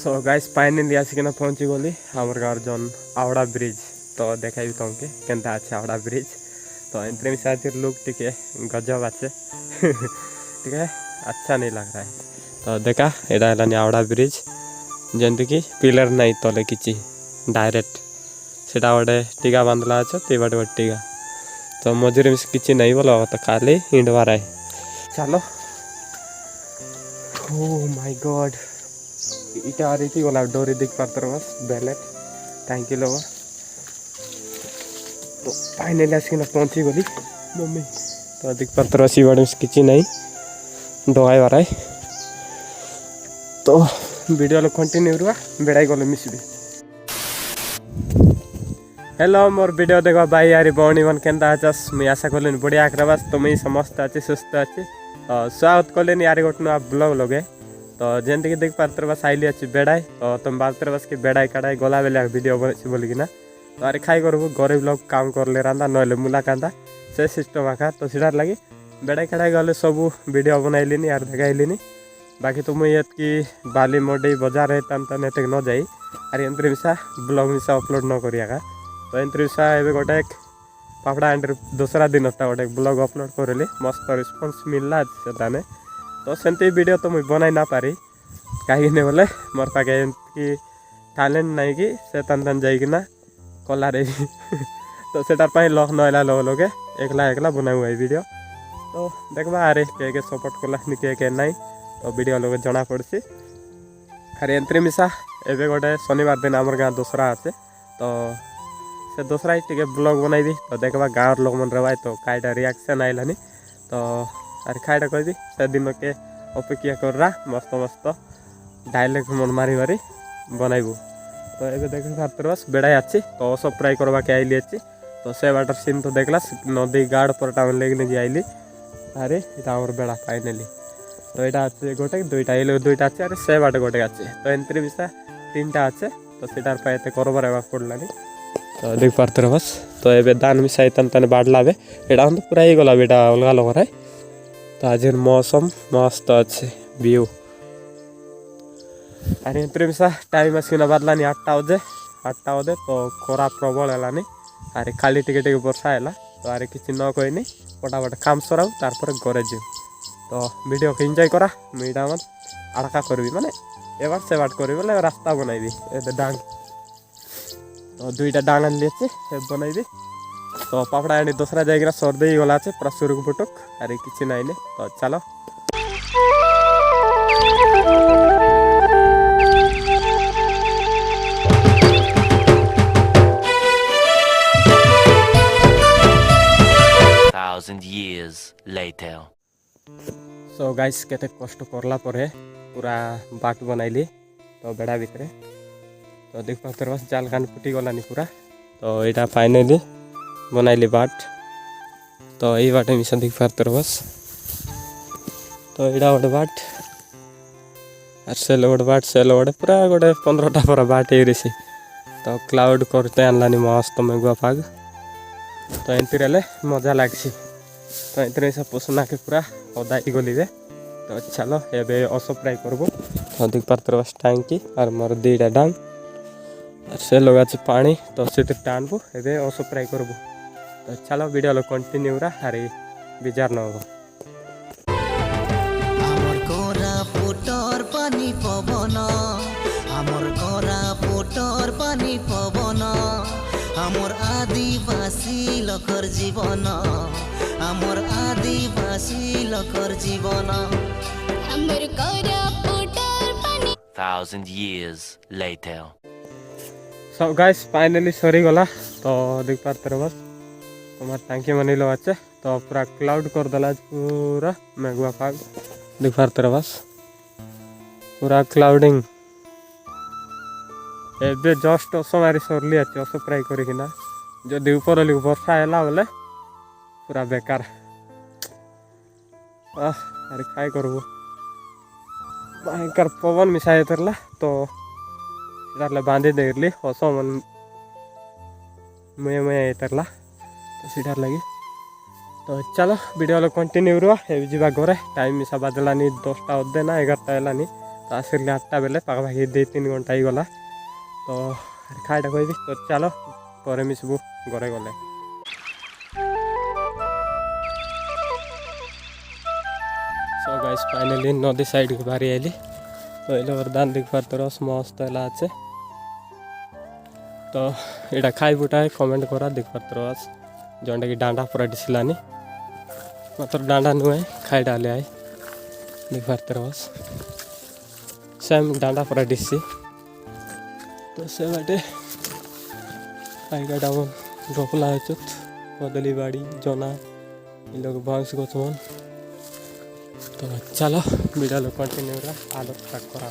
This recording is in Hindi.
सो गाइस फाइनली आसिकिना पहुँची गली आमर गाँव जन आवड़ा ब्रिज तो देखाई तुमके केनता अच्छे आवड़ा ब्रिज तो एंट्री में शायद लुक टिके गजब अच्छे ठीक है अच्छा नहीं लग रहा है। तो देखा एटा है आवड़ा ब्रिज जमती कि पिलर नहीं तले कि डायरेक्ट से गोटे टीका बांधला अच्छे ते बाटे गोटे टीका तो मझे में किसी नहीं बोला तो खाली इंडवार है। चलो ओह माय गॉड इटा आ रही थी गोला डोरी दिख पाते बस बैलेट थैंक यू लोग। तो फाइनली आसिक पहुँची गली मम्मी तो दिख पाते बस ये किसी नहीं डोगाई बाराई तो वीडियो कंटिन्यू रुआ बेड़ाई गले मिसबी। हेलो मोर वीडियो देखो भाई यारी बहनी मन केन्ता अच्छस मुझे आशा कली बढ़िया आखराबास तुम्हें समस्त अच्छे सुस्थ अच्छे स्वागत कले यार गोटे नुआ ब्लॉग लगे तो जेमती कि देख पारे बस आइली अच्छी बेड़ाई तो तुम बात बस कि बेड़ाई काड़ाई गला बेले वीडियो बने बोलिकिना तो अरे खाई करबू गरीब लोग काम कर ले रहा नहले मुला कांदा से सिस्टम आखा तो सीटार लगी बेड़ाई काड़ाई गले सब वीडियो बनैलिनी यार देखाइलिनी बाकी तो मुझे कि बाली मोडी बजार रहता न जाई अरे एंत्री मिसा ब्लॉग मिसा अपलोड न करिया तो एंत्री मिसा ए गोटे पापड़ा एंड दूसरा दिन था गोटे ब्लॉग अपलोड करेली मस्त रिस्पॉन्स मिलला से तो सेमती वीडियो तो मुझे बनाई ना पारी कहीं बोले मोर पाके कि टैलेंट नहीं कि से तन जाइकिना कला रे तो सेटार लख नहला लगे एकला एकला बना हुआ है वीडियो तो देखबा अरे के सपोर्ट कला के नहीं तो वीडियो लोग जना पड़सी। अरे एंत्री मिसा एवं गोटे शनिवार दिन आमर गाँव दूसरा आसे तो से दूसरा ही टे ब्लॉग बनैबी तो देखबा गाँव लोग मन रहा तो कईटा रिएक्शन आइलानी तो अरे खाईटा कहबी से दिन के अपेक्षा कर रहा मस्त मस्त डायलॉग मन मारी मारी बनैबू तो ये देख पारे बस बेड़ाई अच्छी तो सब ट्राई करवा के आइली अच्छी तो से वाटर सीन तो देखला नदी गाड़ पर लेकिन जी आइली अरे ये बेड़ा फाइनली तो यहाँ अच्छे गोटे दुईटा ये दुईटा अच्छे अरे से बाटे गोटे अच्छे तो एंत्री मिसा तीनटा अच्छे तो सीटार एत करबार पड़लानी तो देख पारे बस तो ये दान मिसा तन बाढ़ला यहाँ तो पूरा ही गला बेटा अलग अलग है तो आज मौसम मस्त अच्छे व्यू अरे एंत्री मिसा टाइम आसिना बादलानी 8टा बजे तो खरा प्रबल है अरे खाली टिके वर्षा है तो अरे किसी न कहनी फटाफट काम सराऊ तार घरे जीव तो वीडियो को एंजॉय करा मुझे मन आड़का करी माने एबार से बाट करी बोले रास्ता बनैबी डांग तो दुईटा डांग आनली बनैबी तो पापड़ा एंड दूसरा जाएगा सर्दे गला पूरा सुरुक पुटुक अरे किसी नाइन तो चलो years later सो गाइस केते कष्ट करला परे पूरा बाट बनैली तो बेड़ा भितर तो देख पाते बस जाल कान फुटी गलानी पूरा तो यहाँ फाइनली बनैली बाट तो यही बाटे मिसा देख पाते बस तो यहाँ गोटे बाट और सेल गोटे बाट सेल गोटे पूरा गोटे 15टा पूरा बाट ये तो क्लाउड करते आनलानी मस्त मेघुआ पाग तो एंती मजा लगसी तो एंती सब पोसना के पूरा ओदा गली तो चलो ये असो फ्राई करबो तो देख पारे बस टांकी और मोर दुईटा डांग और से लगा पानी तो से टाणबू ये असो फ्राई करबो तो चलो वीडियो कंटिन्यू रहा अरे बिजार न हो आमर आदिवासी लखर जीवन आमर आदिवासी लखर जीवन आमर कोरापुटर पानी 1000 years later सब गाइस फाइनली सरी गला तो देख पाते बस तुम्हार टांकी मनी लो अच्छे तो पूरा क्लाउड कर देला पूरा मेघुआ पाग देख पाते बस पूरा क्लाउडिंग एबे जस्ट असमारी सरली अच्छे अस फ्राई करना जदि ऊपर वर्षा है बोले पूरा बेकार अरे खाई करबू भयंकर पवन मिसाई तरला तो बांधी देली हस मन मुए मुए तरला तो सीटार लगी तो चलो वीडियो कंटिन्यू रुआ जी घरे टाइम मिसा बाजलानी 10टा अधे ना 11टा है तो आसिली 8टा बेले पाखापाखि 2-3 घंटा ही गला तो खाइटा कहबी तो चलो पर मिसबू घरे गले। सो गाइस फाइनली नदी साइड के बारी आइली तो ये वरदान देख पार्थ मस्त है अच्छे तो यहाँ खाई बुटा कमेंट करा देख पार्थ जोटा कि डांडा पूरा डिसलानी मात्र डांडा नुए खाई डाले आई देख पार्थ सेम डांडा पूरा डिसी तो से बाटे आईगा डाउन रोपला कदली बाड़ी जना ये लोग बाउंस को तो चलो वीडियो कंटिन्यू आलोक स्टार्ट करा।